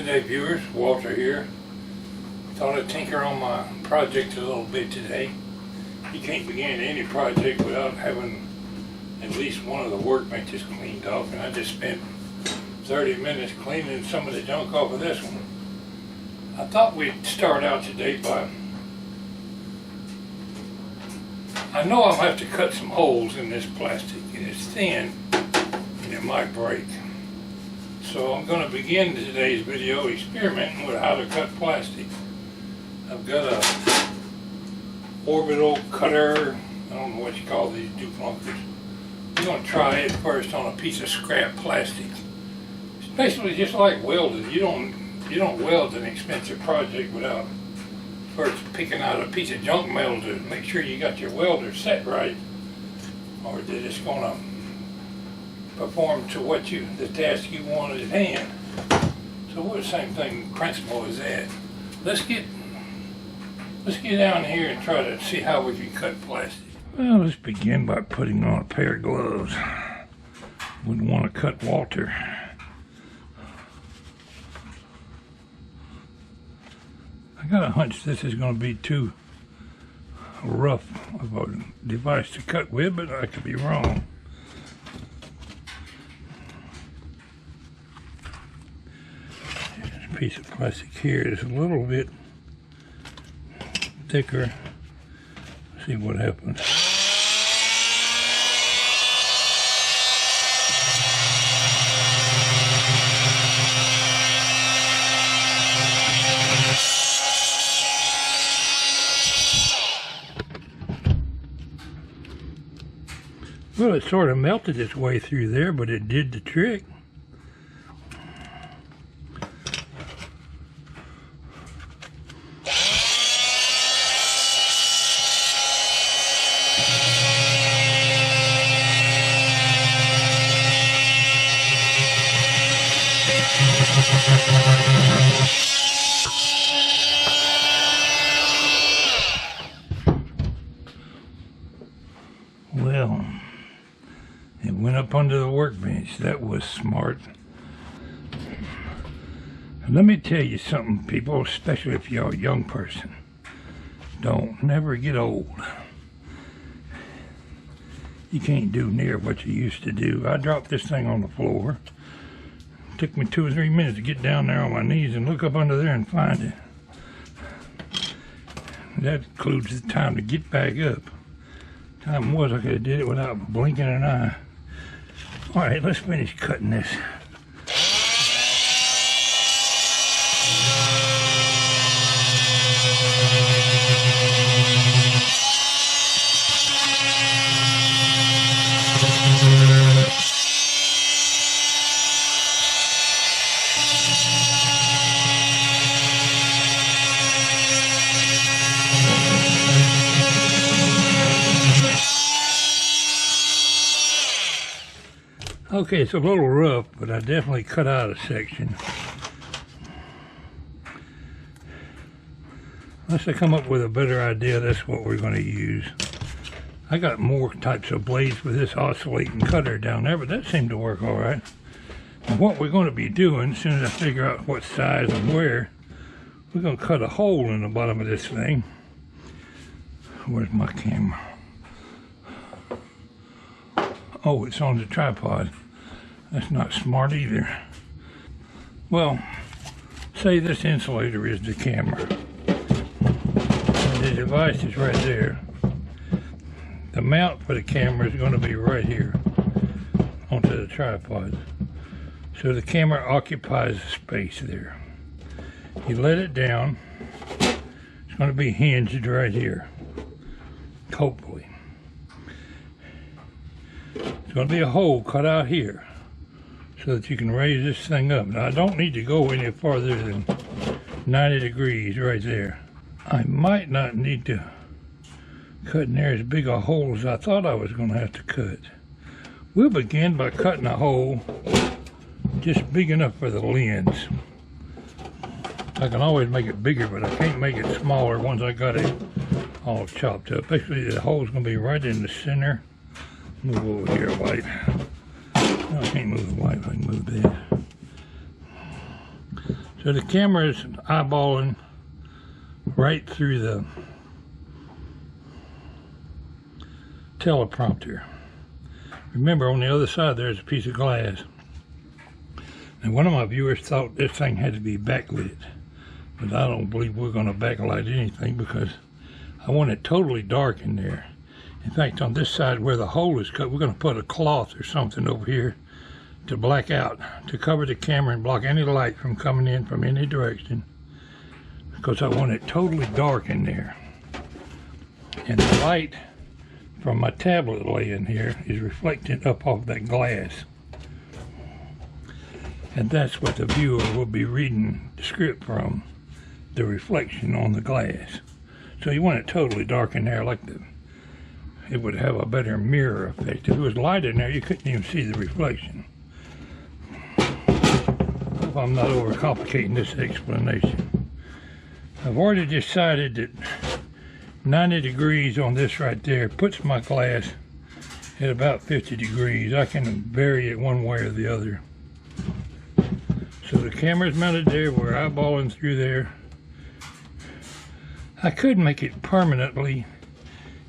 today, viewers. Walter here. Thought I'd tinker on my project a little bit today. You can't begin any project without having at least one of the workbenches cleaned off, and I just spent 30 minutes cleaning some of the junk off of this one. I thought we'd start out today by, I know I'll have to cut some holes in this plastic, and it's thin and it might break. So I'm going to begin today's video experimenting with how to cut plastic. I've got a orbital cutter, I don't know what you call these doflunkers. I'm going to try it first on a piece of scrap plastic. It's basically just like welding. You don't weld an expensive project without first picking out a piece of junk metal to make sure you got your welder set right, or that it's going to perform to the task you want at hand. So we're the same thing principle as that. Let's get down here and try to see how we can cut plastic. Well, let's begin by putting on a pair of gloves. Wouldn't want to cut Walter. I got a hunch this is going to be too rough of a device to cut with, but I could be wrong. This piece of plastic here is a little bit thicker. Let's see what happens. Well, it sort of melted its way through there, but it did the trick. Well, it went up under the workbench. That was smart. Let me tell you something, people, especially if you're a young person. Don't never get old. You can't do near what you used to do. I dropped this thing on the floor. It took me 2 or 3 minutes to get down there on my knees and look up under there and find it. That includes the time to get back up. Time was I could have did it without blinking an eye. Alright, let's finish cutting this. Okay, it's a little rough, but I definitely cut out a section. Unless I come up with a better idea, that's what we're going to use. I got more types of blades with this oscillating cutter down there, but that seemed to work all right. And what we're going to be doing, as soon as I figure out what size and where, we're going to cut a hole in the bottom of this thing. Where's my camera? Oh, it's on the tripod. That's not smart either. Well, say this insulator is the camera. And the device is right there. The mount for the camera is going to be right here onto the tripod. So the camera occupies the space there. You let it down, it's going to be hinged right here, hopefully. There's going to be a hole cut out here so that you can raise this thing up. Now I don't need to go any farther than 90 degrees right there. I might not need to cut near as big a hole as I thought I was going to have to cut. We'll begin by cutting a hole just big enough for the lens. I can always make it bigger, but I can't make it smaller once I got it all chopped up. Basically, the hole's going to be right in the center. Move over here, White. No, I can't move the white, I can move that. So the camera is eyeballing right through the teleprompter. Remember, on the other side there's a piece of glass. And one of my viewers thought this thing had to be backlit, but I don't believe we're going to backlight anything because I want it totally dark in there. In fact, on this side where the hole is cut, we're going to put a cloth or something over here to black out, to cover the camera and block any light from coming in from any direction, because I want it totally dark in there. And the light from my tablet laying here is reflecting up off that glass. And that's what the viewer will be reading the script from, the reflection on the glass. So you want it totally dark in there, like it would have a better mirror effect. If it was light in there, you couldn't even see the reflection. Hope I'm not overcomplicating this explanation. I've already decided that 90 degrees on this right there puts my glass at about 50 degrees. I can vary it one way or the other. So the camera's mounted there, we're eyeballing through there. I could make it permanently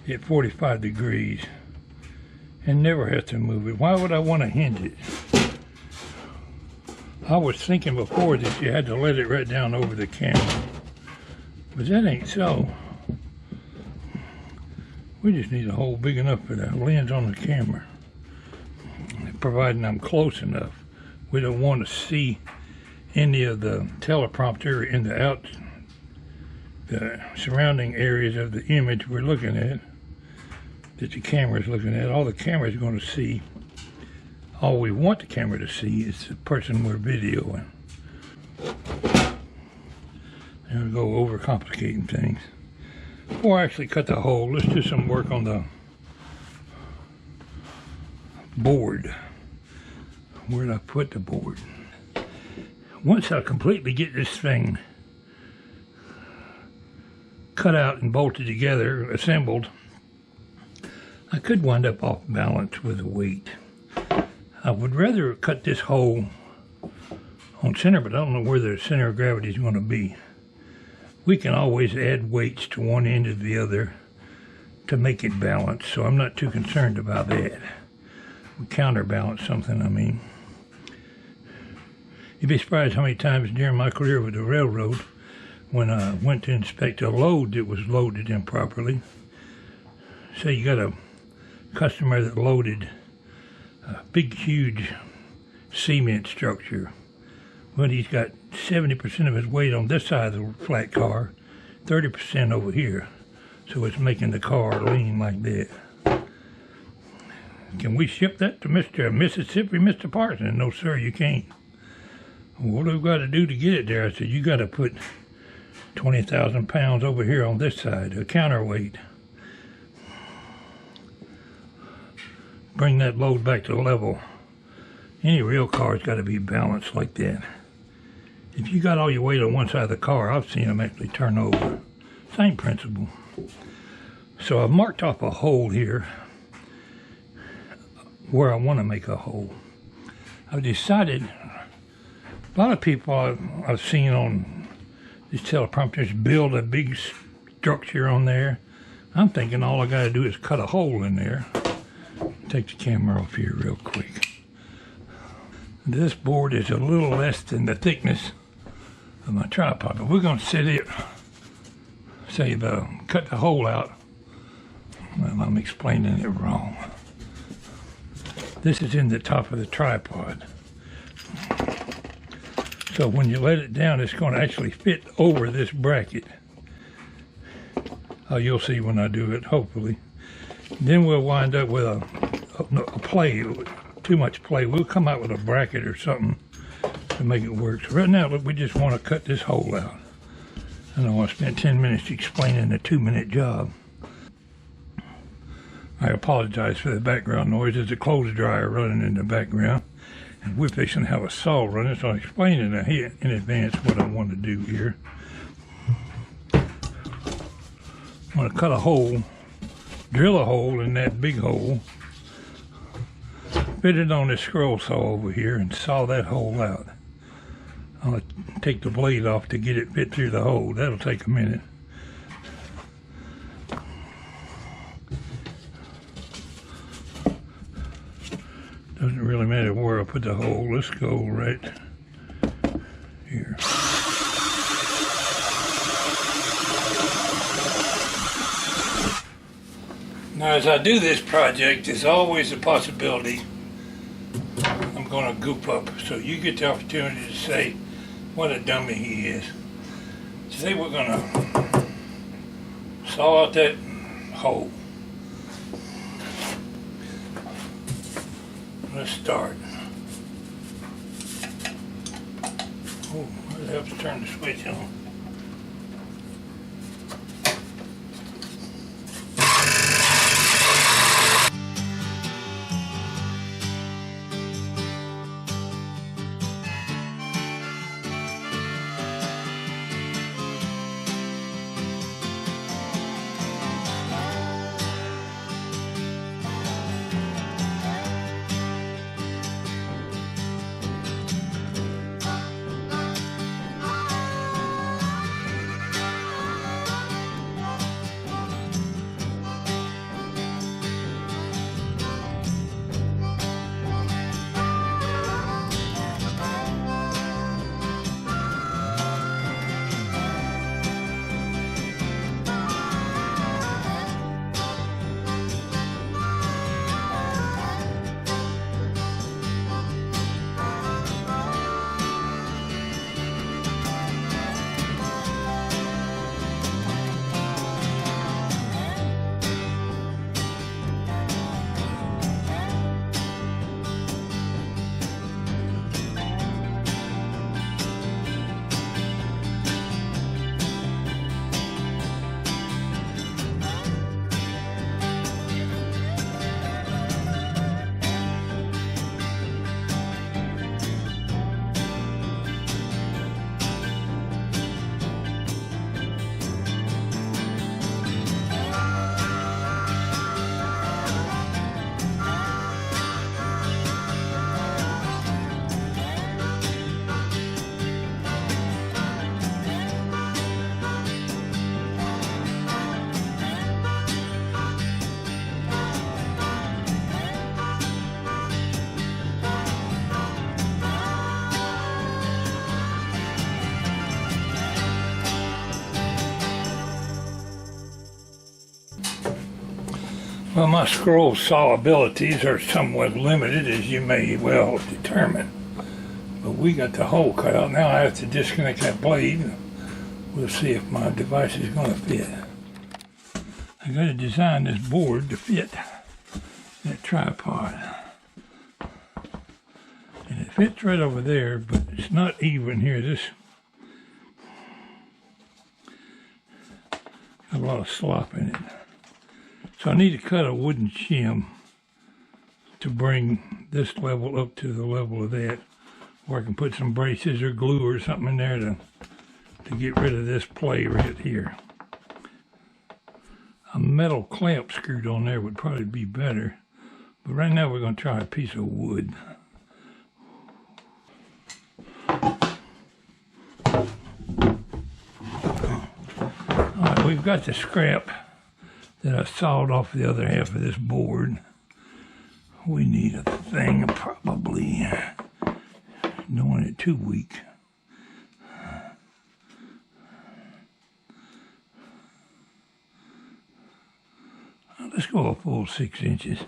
at 45 degrees and never have to move it. Why would I want to hinge it? I was thinking before that you had to let it right down over the camera, but that ain't so. We just need a hole big enough for the lens on the camera, providing I'm close enough. We don't want to see any of the teleprompter in the surrounding areas of the image we're looking at, that the camera is looking at. All the camera is going to see, all we want the camera to see, is the person we're videoing. There we go, overcomplicating things. Before I actually cut the hole, let's do some work on the board. Where did I put the board? Once I completely get this thing cut out and bolted together, assembled, I could wind up off balance with a weight. I would rather cut this hole on center, but I don't know where the center of gravity is going to be. We can always add weights to one end or the other to make it balance, so I'm not too concerned about that. We counterbalance something, I mean. You'd be surprised how many times during my career with the railroad, when I went to inspect a load that was loaded improperly. Say you got a customer that loaded a big, huge cement structure. Well, he's got 70% of his weight on this side of the flat car, 30% over here. So it's making the car lean like that. Can we ship that to Mr. Mississippi, Mr. Parsons? No, sir, you can't. What do we got to do to get it there? I said, you got to put 20,000 pounds over here on this side, a counterweight. Bring that load back to level. Any real car's got to be balanced like that. If you got all your weight on one side of the car, I've seen them actually turn over. Same principle. So I've marked off a hole here where I want to make a hole. I've decided, a lot of people I've seen on these teleprompters build a big structure on there. I'm thinking all I got to do is cut a hole in there. Take the camera off here real quick. This board is a little less than the thickness of my tripod, but we're going to sit it, cut the hole out. Well, I'm explaining it wrong. This is in the top of the tripod. So when you let it down, it's going to actually fit over this bracket. Oh, you'll see when I do it, hopefully. Then we'll wind up with a play, too much play. We'll come out with a bracket or something to make it work. So right now, look, we just want to cut this hole out. I know I spent 10 minutes explaining a 2-minute job. I apologize for the background noise. There's a clothes dryer running in the background. And we're fixing to have a saw running, so I'm explaining in advance what I want to do here. I'm going to cut a hole, drill a hole in that big hole, fit it on this scroll saw over here, and saw that hole out. I'll take the blade off to get it fit through the hole. That'll take a minute. Doesn't really matter where I put the hole. Let's go right here. Now, as I do this project, there's always a possibility I'm going to goop up. So you get the opportunity to say what a dummy he is. Today we're going to saw out that hole. Let's start. Oh, it helps turn the switch on. Well, my scroll saw abilities are somewhat limited, as you may well determine. But we got the hole cut out. Now I have to disconnect that blade. We'll see if my device is going to fit. I got to design this board to fit that tripod. And it fits right over there, but it's not even here. This got a lot of slop in it. So I need to cut a wooden shim to bring this level up to the level of that, or I can put some braces or glue or something in there to get rid of this play right here. A metal clamp screwed on there would probably be better, but right now we're going to try a piece of wood. Alright, we've got the scrap that I sawed off the other half of this board. We need a thing probably, don't want it too weak. Let's go a full 6 inches.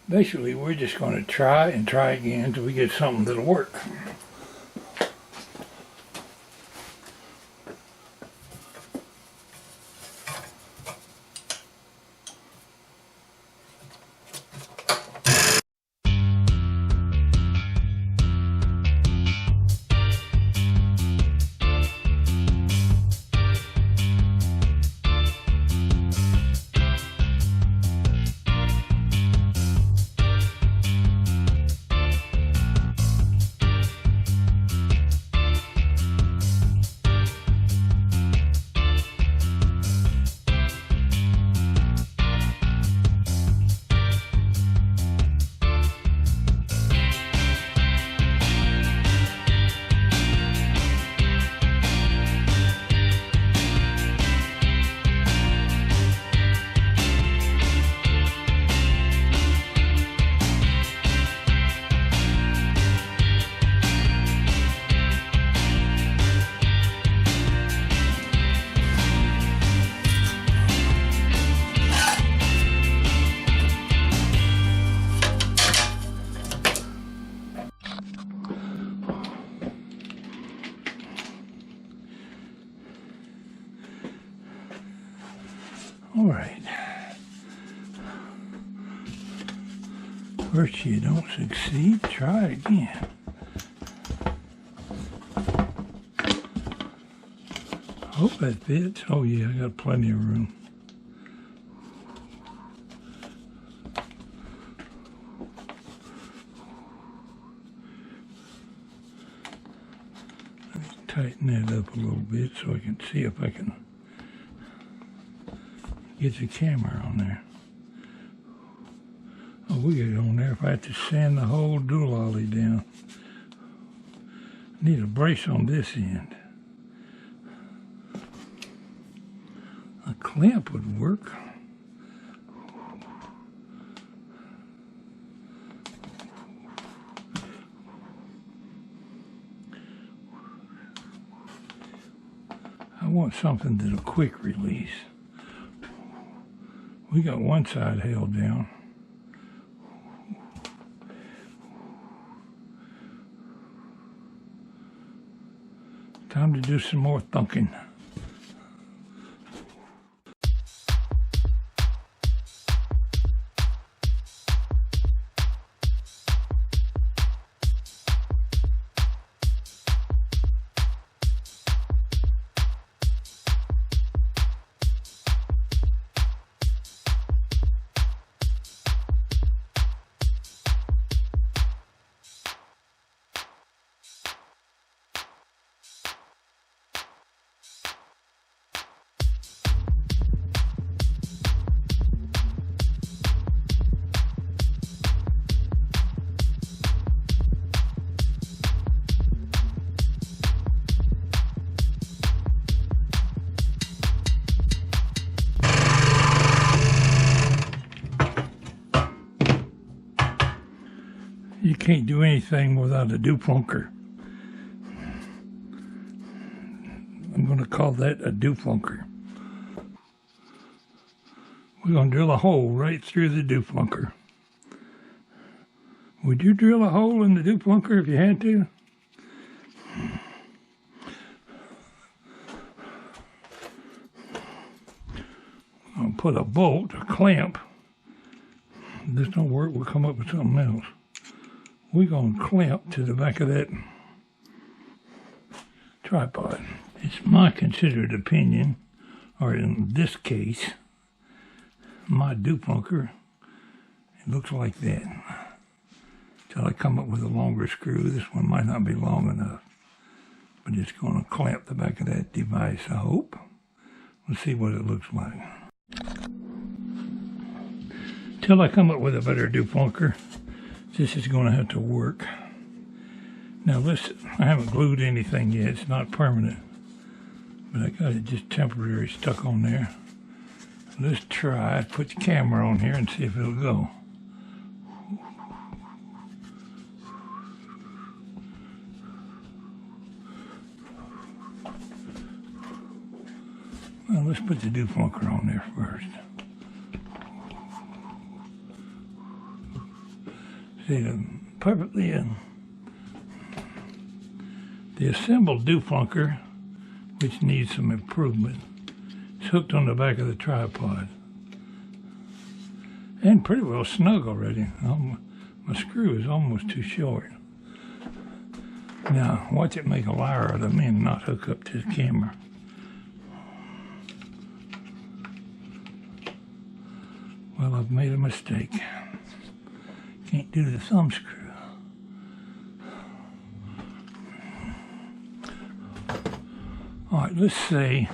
Basically, we're just going to try and try again until we get something that'll work. All right. First you don't succeed, try again. Hope that fits. Oh yeah, I got plenty of room. Let me tighten that up a little bit so I can see if I can get the camera on there. Oh, we get it on there if I have to sand the whole doolally down. I need a brace on this end. A clamp would work. I want something that's a quick release. We got one side held down. Time to do some more thunking. You can't do anything without a doflunker. I'm going to call that a doflunker. We're going to drill a hole right through the doflunker. Would you drill a hole in the doflunker if you had to? I'll put a bolt, a clamp. If this don't work, we'll come up with something else. We're going to clamp to the back of that tripod. It's my considered opinion, or in this case, my doflunker, it looks like that. Till I come up with a longer screw. This one might not be long enough, but it's going to clamp the back of that device, I hope. We'll see what it looks like. Till I come up with a better doflunker, this is going to have to work. Now I haven't glued anything yet, it's not permanent, but I got it just temporary stuck on there. Let's try, put the camera on here and see if it'll go. Well, let's put the doflunker on there first. See, the assembled doflunker, which needs some improvement, is hooked on the back of the tripod. And pretty well snug already. My screw is almost too short. Now, watch it make a liar out of me and not hook up to the camera. Well, I've made a mistake. Can't do the thumb screw. All right, let's say